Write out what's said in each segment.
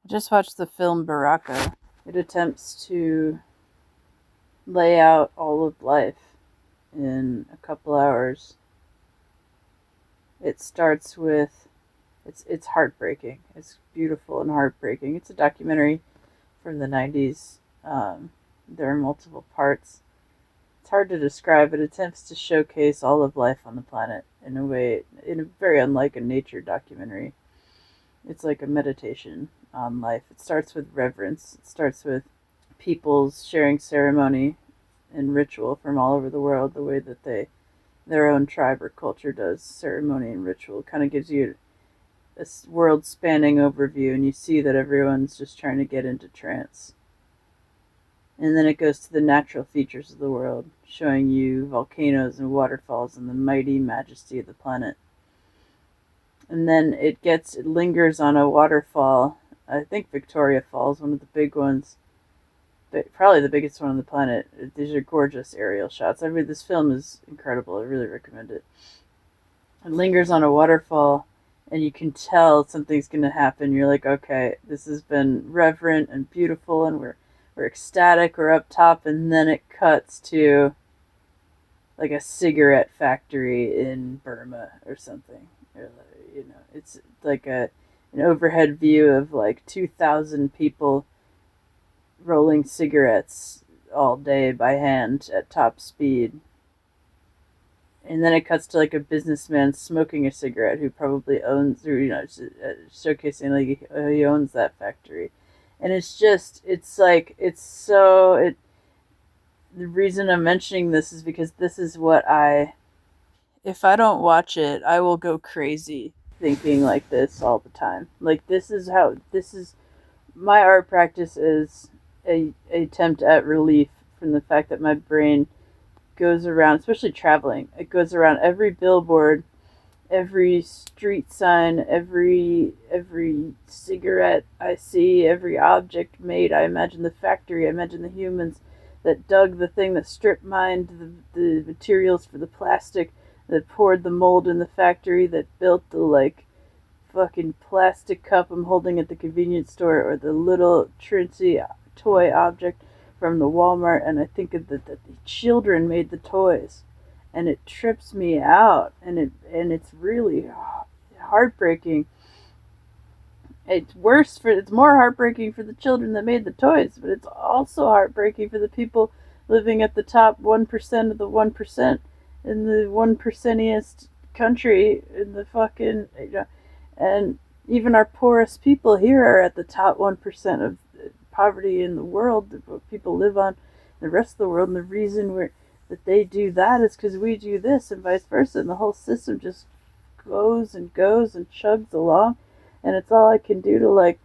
I just watched the film Baraka. It attempts to lay out all of life in a couple hours. It starts with it's heartbreaking. It's beautiful and heartbreaking. It's a documentary from the 90s. There are multiple parts. It's hard to describe. It attempts to showcase all of life on the planet in a way, in a very unlike a nature documentary. It's like a meditation on life. It starts with reverence. It starts with people's sharing ceremony and ritual from all over the world, the way that their own tribe or culture does ceremony and ritual. It kind of gives you a world spanning overview, and you see that everyone's just trying to get into trance. And then it goes to the natural features of the world, showing you volcanoes and waterfalls and the mighty majesty of the planet. And then it lingers on a waterfall. I think Victoria Falls, one of the big ones, but probably the biggest one on the planet. These are gorgeous aerial shots. I mean, this film is incredible. I really recommend it. It lingers on a waterfall, and you can tell something's going to happen. You're like, okay, this has been reverent and beautiful, and we're ecstatic, we're up top, and then it cuts to like a cigarette factory in Burma or something. You know, it's like an overhead view of like 2,000 people rolling cigarettes all day by hand at top speed. And then it cuts to like a businessman smoking a cigarette who probably owns, or showcasing like he owns that factory. And the reason I'm mentioning this is because this is if I don't watch it, I will go crazy thinking like this all the time. Like, my art practice is a attempt at relief from the fact that my brain goes around, especially traveling, it goes around every billboard, every street sign, every cigarette I see, every object made. I imagine the factory, I imagine the humans that dug the thing, that strip mined the materials for the plastic, that poured the mold in the factory, that built the like fucking plastic cup I'm holding at the convenience store, or the little trincy toy object from the Walmart. And I think of that the children made the toys, and it trips me out, and it's really heartbreaking. It's more heartbreaking for the children that made the toys, but it's also heartbreaking for the people living at the top 1% of the 1% in the 1%iest country in the fucking, and even our poorest people here are at the top 1% of poverty in the world, what people live on the rest of the world. And the reason that they do that is because we do this, and vice versa, and the whole system just goes and chugs along. And it's all I can do to like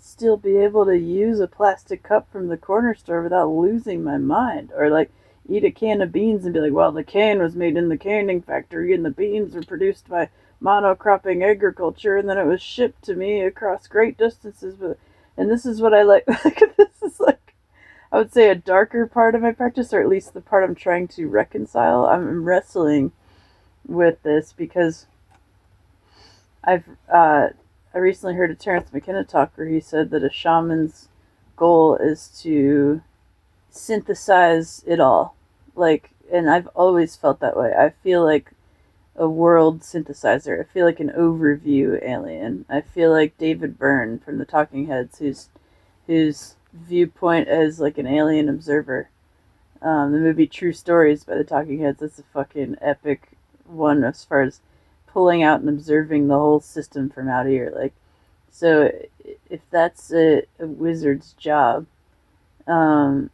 still be able to use a plastic cup from the corner store without losing my mind, or like eat a can of beans and be like, well, the can was made in the canning factory and the beans were produced by monocropping agriculture, and then it was shipped to me across great distances. And this is what I like. This is like, I would say, a darker part of my practice, or at least the part I'm trying to reconcile. I'm wrestling with this because I recently heard a Terrence McKenna talk where he said that a shaman's goal is to synthesize it all. Like, and I've always felt that way. I feel like a world synthesizer. I feel like an overview alien. I feel like David Byrne from the Talking Heads, whose viewpoint as like an alien observer. The movie True Stories by the Talking Heads, that's a fucking epic one as far as pulling out and observing the whole system from out here. Like, so if that's a wizard's job, then,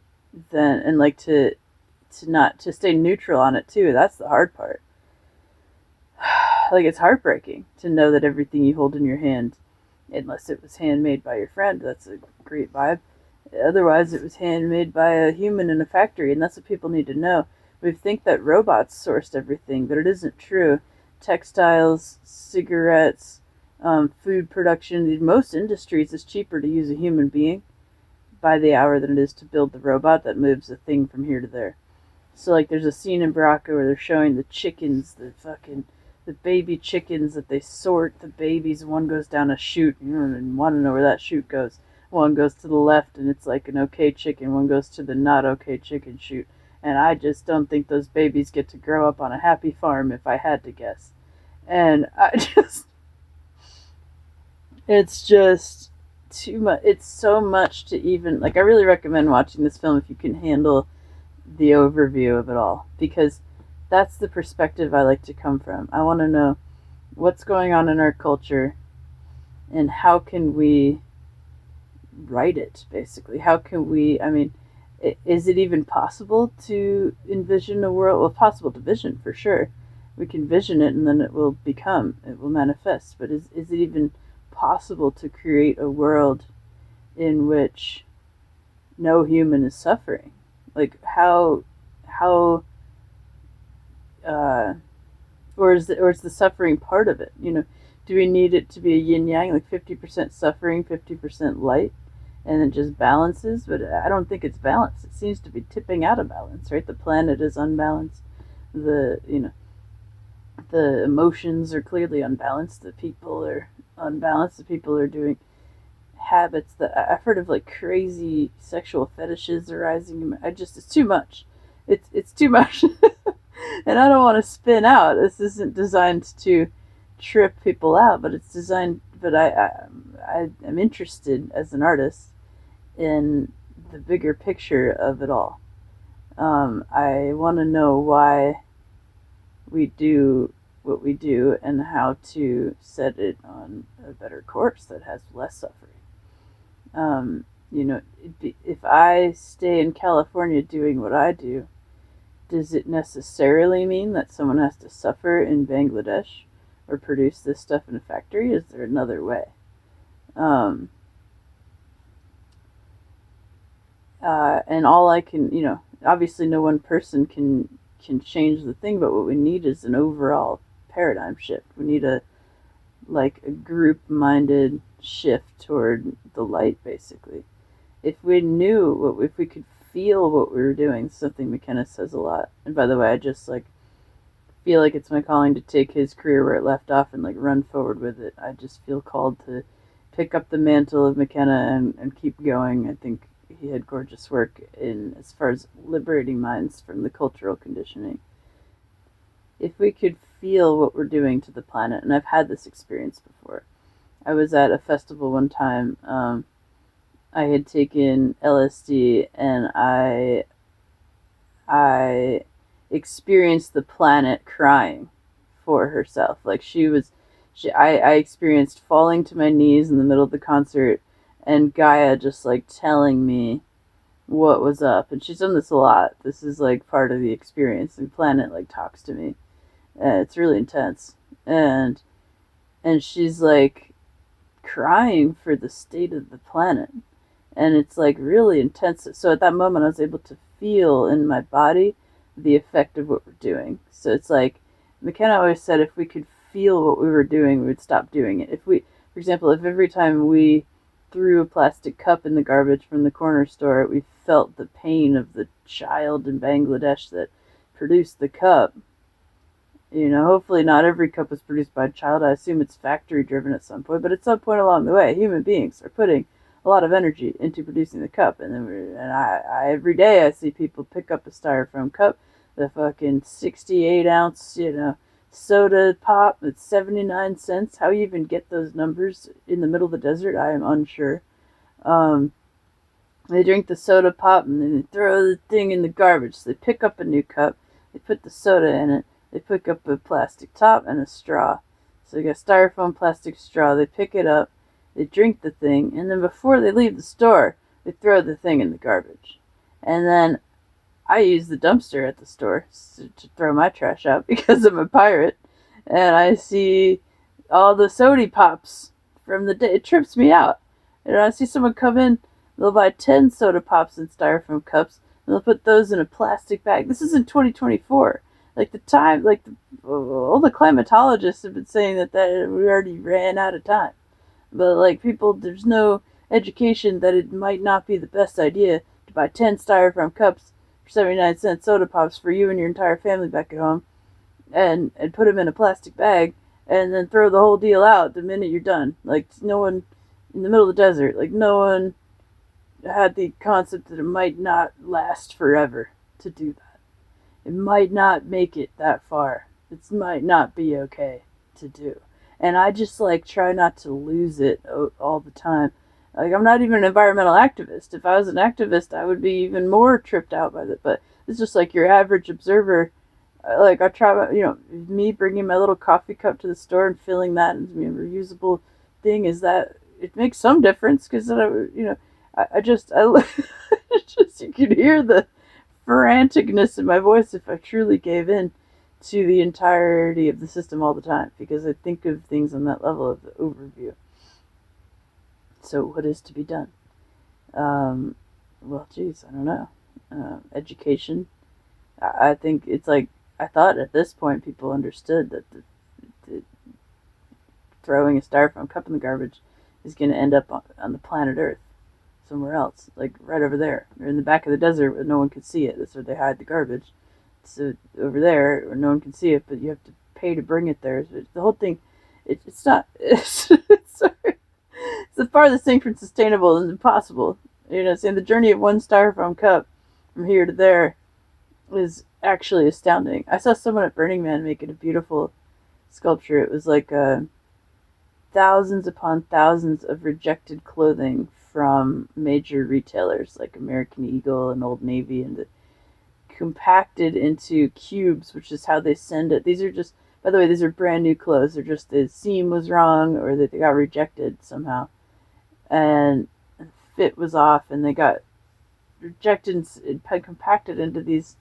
and like to stay neutral on it too, that's the hard part. Like, it's heartbreaking to know that everything you hold in your hand, unless it was handmade by your friend, that's a great vibe. Otherwise, it was handmade by a human in a factory, and that's what people need to know. We think that robots sourced everything, but it isn't true. Textiles, cigarettes, food production, in most industries, it's cheaper to use a human being by the hour than it is to build the robot that moves the thing from here to there. So, like, there's a scene in Baraka where they're showing the chickens, the baby chickens that they sort the babies. One goes down a chute, and want to know where that chute goes. one goes to the left and it's like an okay chicken, one goes to the not okay chicken shoot. And I just don't think those babies get to grow up on a happy farm, if I had to guess. And it's just too much. It's so much to even, like, I really recommend watching this film if you can handle the overview of it all, because that's the perspective I like to come from. I want to know what's going on in our culture and how can we write it, basically. How can we, I mean, is it even possible to envision a world? Well, possible to vision, for sure. We can vision it and then it will become, it will manifest. But is it even possible to create a world in which no human is suffering? Like, how or is the suffering part of it? You know, do we need it to be a yin yang, like 50% suffering, 50% light, and it just balances? But I don't think it's balanced. It seems to be tipping out of balance, right? The planet is unbalanced. The emotions are clearly unbalanced. The people are unbalanced. The people are doing habits that I've heard of, like crazy sexual fetishes arising. It's too much. It's too much. And I don't want to spin out. This isn't designed to trip people out, but it's designed. But I'm interested as an artist in the bigger picture of it all. I want to know why we do what we do and how to set it on a better course that has less suffering. If I stay in California doing what I do, does it necessarily mean that someone has to suffer in Bangladesh or produce this stuff in a factory? Is there another way? And all I can, obviously no one person can change the thing, but what we need is an overall paradigm shift. We need a group-minded shift toward the light, basically. If we if we could feel what we were doing, something McKenna says a lot. And by the way, I just feel like it's my calling to take his career where it left off and run forward with it. I just feel called to pick up the mantle of McKenna and keep going. I think he had gorgeous work in as far as liberating minds from the cultural conditioning. If we could feel what we're doing to the planet, and I've had this experience before. I was at a festival one time. I had taken LSD and I experienced the planet crying for herself. I experienced falling to my knees in the middle of the concert and Gaia just telling me what was up. And she's done this a lot. This is part of the experience. The planet talks to me. It's really intense. And she's crying for the state of the planet. And it's really intense. So at that moment I was able to feel in my body the effect of what we're doing. So it's McKenna always said if we could feel what we were doing, we would stop doing it. For example, if every time we threw a plastic cup in the garbage from the corner store, we felt the pain of the child in Bangladesh that produced the cup. Hopefully not every cup was produced by a child. I assume it's factory driven at some point, but at some point along the way, human beings are putting a lot of energy into producing the cup. And then I every day I see people pick up a styrofoam cup, the fucking 68 ounce, soda pop that's 79 cents. How you even get those numbers in the middle of the desert, I am unsure. They drink the soda pop and then they throw the thing in the garbage. So they pick up a new cup, they put the soda in it, they pick up a plastic top and a straw. So they got styrofoam plastic straw, they pick it up, they drink the thing, and then before they leave the store, they throw the thing in the garbage. And then I use the dumpster at the store to throw my trash out because I'm a pirate. And I see all the soda pops from the day. It trips me out. I see someone come in, they'll buy 10 soda pops in styrofoam cups, and they'll put those in a plastic bag. This is in 2024. All the climatologists have been saying that we already ran out of time. But people, there's no education that it might not be the best idea to buy 10 styrofoam cups for 79-cent soda pops for you and your entire family back at home, and put them in a plastic bag, and then throw the whole deal out the minute you're done. No one in the middle of the desert. No one had the concept that it might not last forever to do that. It might not make it that far. It might not be okay to do. And I just like try not to lose it all the time. Like, I'm not even an environmental activist. If I was an activist, I would be even more tripped out by it. But it's just like your average observer. Like, I try, me bringing my little coffee cup to the store and filling that into a reusable thing, is that it makes some difference, because then I just it's just, you could hear the franticness in my voice if I truly gave in to the entirety of the system all the time, because I think of things on that level of the overview. So what is to be done? Well, geez, I don't know. Education. I think it's like, I thought at this point people understood that the throwing a styrofoam cup in the garbage is going to end up on the planet Earth, somewhere else, like right over there, or in the back of the desert where no one can see it. That's where they hide the garbage. So over there where no one can see it, but you have to pay to bring it there. So the whole thing, it's not. It's the farthest thing from sustainable and impossible. Saying the journey of one styrofoam cup from here to there is actually astounding. I saw someone at Burning Man making a beautiful sculpture. It was like thousands upon thousands of rejected clothing from major retailers like American Eagle and Old Navy, and compacted into cubes, which is how they send it. These are just, by the way, these are brand new clothes. They're just, the seam was wrong, or that they got rejected somehow, and fit was off, and they got rejected and compacted into these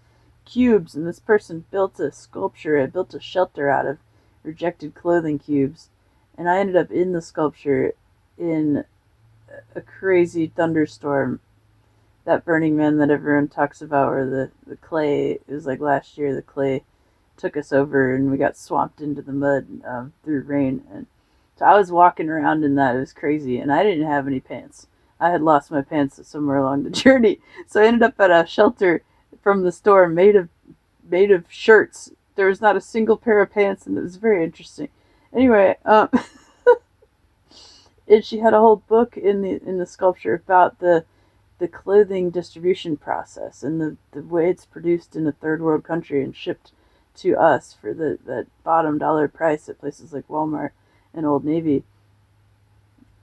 cubes. And this person built a sculpture, built a shelter out of rejected clothing cubes. And I ended up in the sculpture in a crazy thunderstorm, that Burning Man that everyone talks about, where the clay, it was like last year, the clay took us over and we got swamped into the mud through rain. And so I was walking around in that. It was crazy, and I didn't have any pants. I had lost my pants somewhere along the journey, so I ended up at a shelter from the store made of shirts. There was not a single pair of pants, and it was very interesting. Anyway, and she had a whole book in the sculpture about the clothing distribution process, and the way it's produced in a third world country and shipped to us for that bottom dollar price at places like Walmart and Old Navy.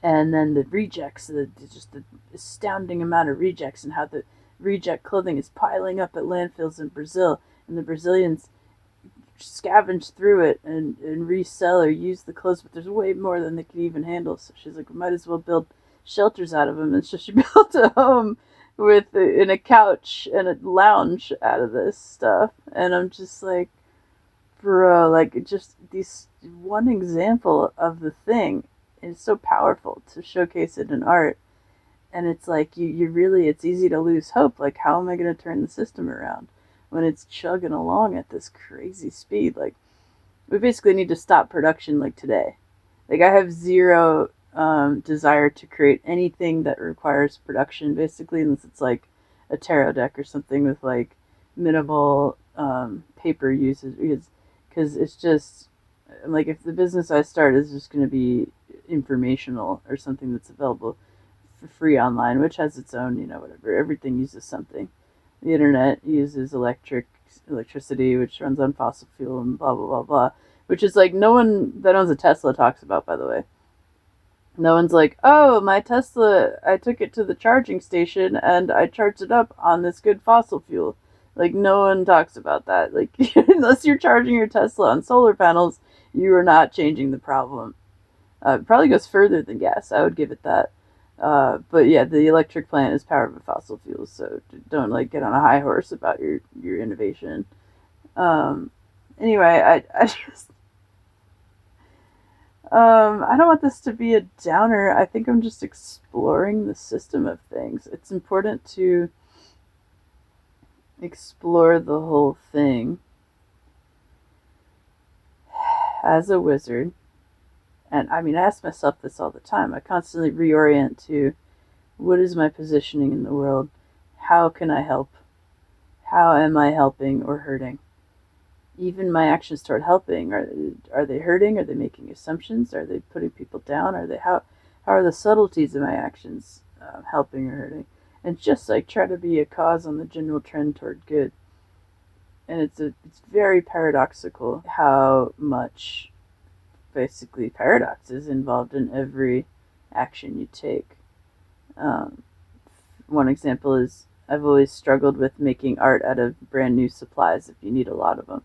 And then the rejects, just the astounding amount of rejects, and how the reject clothing is piling up at landfills in Brazil, and the Brazilians scavenge through it and resell or use the clothes, but there's way more than they can even handle. So she's like, we might as well build shelters out of them. And so she built a home in a couch and a lounge out of this stuff. And I'm just like, bro, like, just these one example of the thing is so powerful to showcase it in art. And it's like, you really, it's easy to lose hope. Like, how am I going to turn the system around when it's chugging along at this crazy speed? Like, we basically need to stop production like today. Like, I have zero desire to create anything that requires production, basically, unless it's like a tarot deck or something with like minimal paper usage, because it's just like, if the business I start is just going to be informational or something that's available for free online, which has its own, whatever, everything uses something. The internet uses electricity, which runs on fossil fuel, and blah blah blah blah, which is like, no one that owns a Tesla talks about, by the way. No one's like, oh, my Tesla, I took it to the charging station and I charged it up on this good fossil fuel. Like, no one talks about that. Like, unless you're charging your Tesla on solar panels, you are not changing the problem. It probably goes further than gas, I would give it that. But yeah, the electric plant is powered by fossil fuels, so don't like get on a high horse about your innovation. Anyway, I just I don't want this to be a downer. I think I'm just exploring the system of things. It's important to explore the whole thing as a wizard. And I mean, I ask myself this all the time. I constantly reorient to, what is my positioning in the world? How can I help? How am I helping or hurting? Even my actions toward helping, are they hurting? Are they making assumptions? Are they putting people down? How are the subtleties of my actions helping or hurting? and just like try to be a cause on the general trend toward good. And it's very paradoxical how much basically paradox is involved in every action you take. One example is I've always struggled with making art out of brand new supplies if you need a lot of them.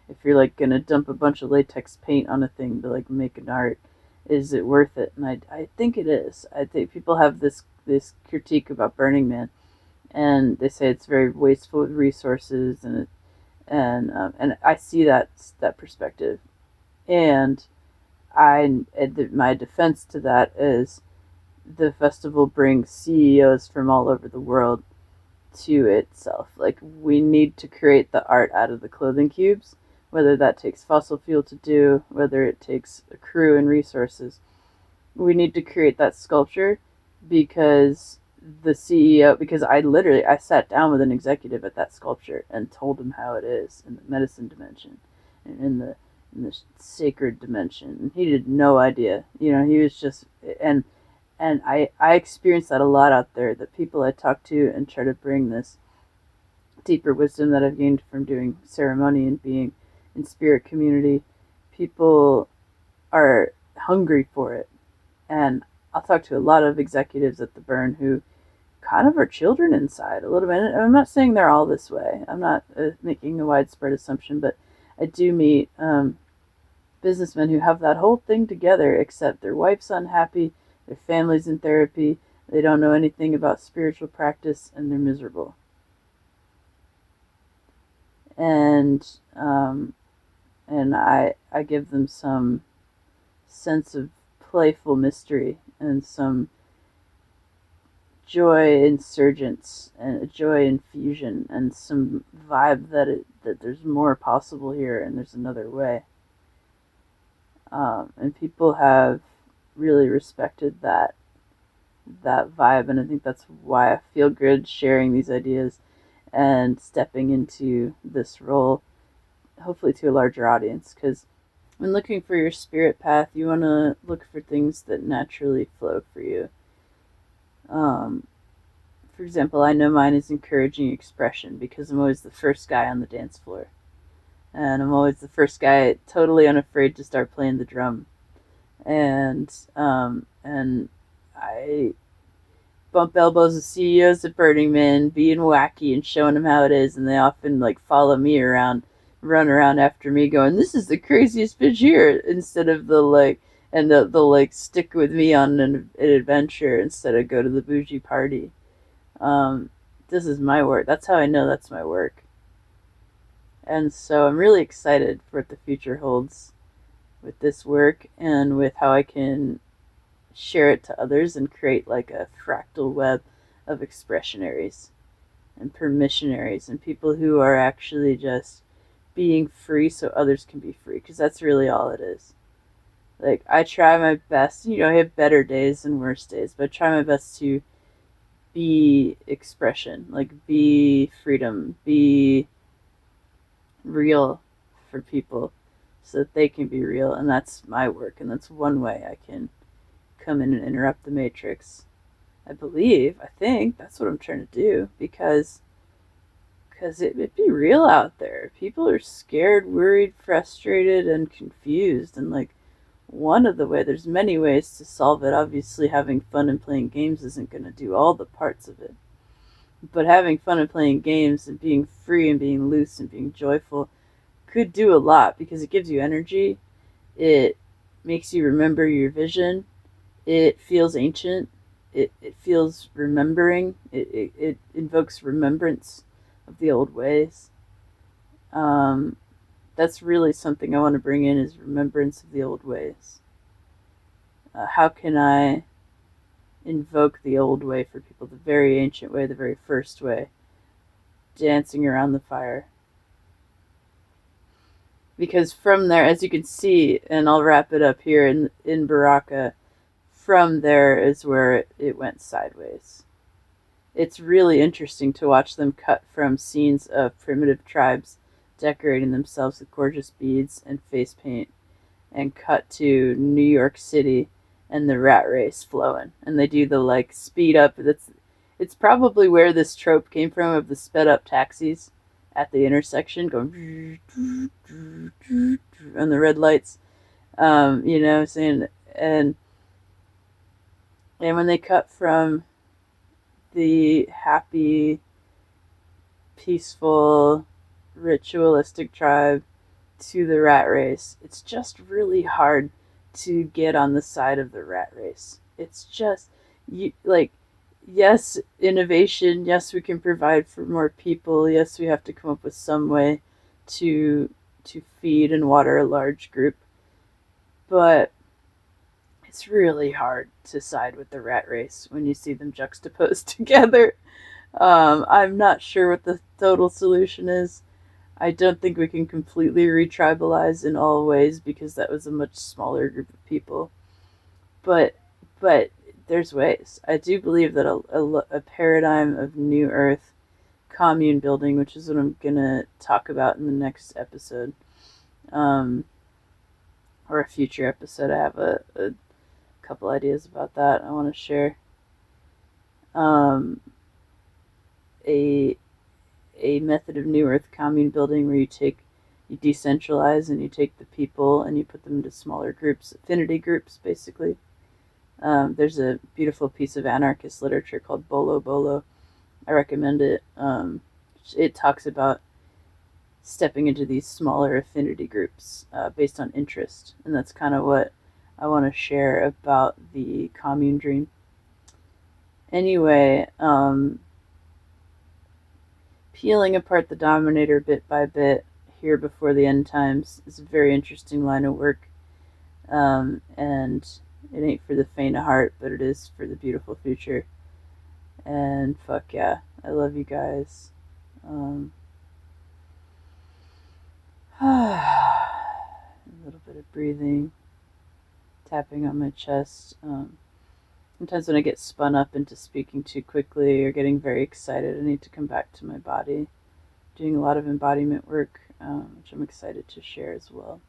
If you're like going to dump a bunch of latex paint on a thing to like make an art, is it worth it? And I think it is. I think people have this critique about Burning Man, and they say it's very wasteful with resources, and I see that perspective, and my defense to that is the festival brings CEOs from all over the world to itself. Like, we need to create the art out of the clothing cubes, whether that takes fossil fuel to do, whether it takes a crew and resources. We need to create that sculpture because the CEO, because I sat down with an executive at that sculpture and told him how it is in the medicine dimension and in the sacred dimension. And he had no idea. He was just, and I experienced that a lot out there, that people I talk to and try to bring this deeper wisdom that I've gained from doing ceremony and being in spirit community. People are hungry for it. And I'll talk to a lot of executives at the Burn who kind of are children inside a little bit. And I'm not saying they're all this way. I'm not making a widespread assumption, but I do meet businessmen who have that whole thing together, except their wife's unhappy, their family's in therapy, they don't know anything about spiritual practice, and they're miserable. And I give them some sense of playful mystery and some joy insurgence and a joy infusion and some vibe that there's more possible here and there's another way. And people have really respected that vibe, and I think that's why I feel good sharing these ideas and stepping into this role, hopefully to a larger audience, because when looking for your spirit path, you want to look for things that naturally flow for you. For example, I know mine is encouraging expression because I'm always the first guy on the dance floor. And I'm always the first guy totally unafraid to start playing the drum. And I bump elbows with CEOs at Burning Man, being wacky and showing them how it is, and they often like follow me around, run around after me going, "This is the craziest bitch here," instead of they'll like stick with me on an adventure instead of go to the bougie party. This is my work. That's how I know that's my work. And so I'm really excited for what the future holds with this work and with how I can share it to others and create like a fractal web of expressionaries and permissionaries and people who are actually just being free so others can be free, because that's really all it is. Like, I try my best, I have better days and worse days, but I try my best to be expression, like be freedom, be real for people so that they can be real. And that's my work, and that's one way I can come in and interrupt the matrix. I think that's what I'm trying to do, because it'd be real out there. People are scared, worried, frustrated, and confused, and like, there's many ways to solve it. Obviously, having fun and playing games isn't going to do all the parts of it. But having fun and playing games and being free and being loose and being joyful could do a lot, because it gives you energy. It makes you remember your vision. It feels ancient. It feels remembering. It invokes remembrance of the old ways. That's really something I want to bring in, is remembrance of the old ways. How can I invoke the old way for people, the very ancient way, the very first way, dancing around the fire? Because from there, as you can see, and I'll wrap it up here in Baraka, from there is where it went sideways. It's really interesting to watch them cut from scenes of primitive tribes decorating themselves with gorgeous beads and face paint, and cut to New York City and the rat race flowing, and they do the like speed up. It's probably where this trope came from of the sped up taxis at the intersection going on the red lights. You know, saying and when they cut from the happy, peaceful, ritualistic tribe to the rat race, it's just really hard to get on the side of the rat race. It's just you like yes, innovation, yes, we can provide for more people, yes, we have to come up with some way to feed and water a large group, but it's really hard to side with the rat race when you see them juxtaposed together. I'm not sure what the total solution is. I don't think we can completely retribalize in all ways because that was a much smaller group of people. But there's ways. I do believe that a paradigm of New Earth commune building, which is what I'm gonna talk about in the next episode, or a future episode. I have a couple ideas about that I want to share. A method of New Earth commune building where you decentralize and you take the people and you put them into smaller groups, affinity groups, basically. There's a beautiful piece of anarchist literature called Bolo Bolo. I recommend it. It talks about stepping into these smaller affinity groups based on interest, and that's kind of what I want to share about the commune dream. Anyway, peeling apart the Dominator bit by bit here before the end times is a very interesting line of work, and it ain't for the faint of heart, but it is for the beautiful future. And fuck yeah, I love you guys. A little bit of breathing, tapping on my chest. Sometimes when I get spun up into speaking too quickly or getting very excited, I need to come back to my body. Doing a lot of embodiment work, which I'm excited to share as well.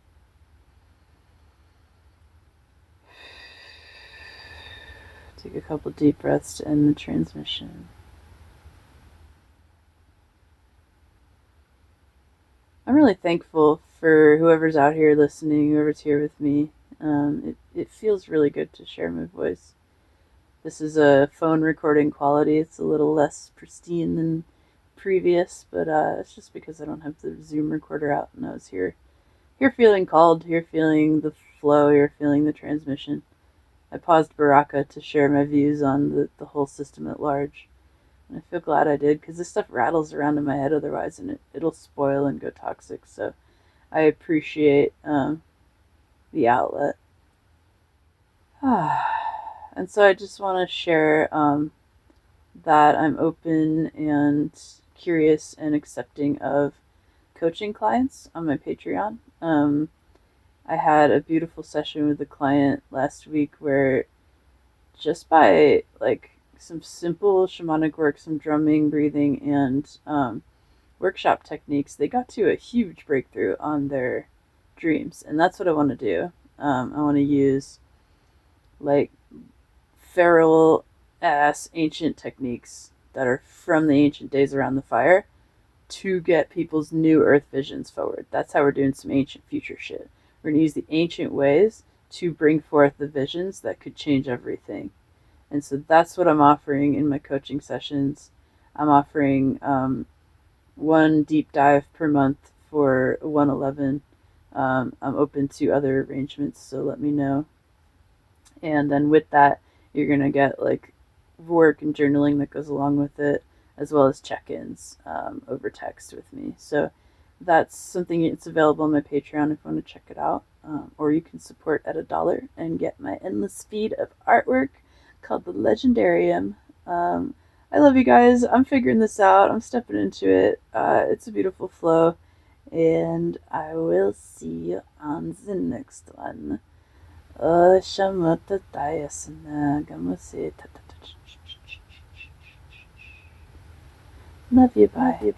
Take a couple deep breaths to end the transmission. I'm really thankful for whoever's out here listening, whoever's here with me. It feels really good to share my voice. This is a phone recording quality. It's a little less pristine than previous, but it's just because I don't have the Zoom recorder out and I was here feeling called, here feeling the flow, here feeling the transmission. I paused Baraka to share my views on the whole system at large. And I feel glad I did, because this stuff rattles around in my head otherwise, and it'll spoil and go toxic. So I appreciate the outlet. And so I just want to share that I'm open and curious and accepting of coaching clients on my Patreon. I had a beautiful session with a client last week where just by like some simple shamanic work, some drumming, breathing, and workshop techniques, they got to a huge breakthrough on their dreams. And that's what I want to do. I want to use like feral ass ancient techniques that are from the ancient days around the fire to get people's new earth visions forward. That's how we're doing some ancient future shit. We're going to use the ancient ways to bring forth the visions that could change everything. And so that's what I'm offering in my coaching sessions. I'm offering one deep dive per month for 111. I'm open to other arrangements, so let me know. And then with that, you're going to get like work and journaling that goes along with it, as well as check-ins over text with me. So that's something that's available on my Patreon if you want to check it out. Or you can support at $1 and get my endless feed of artwork called the Legendarium. I love you guys. I'm figuring this out. I'm stepping into it. It's a beautiful flow. And I will see you on the next one. Shamata Dayasana Gamase. Love you, bye.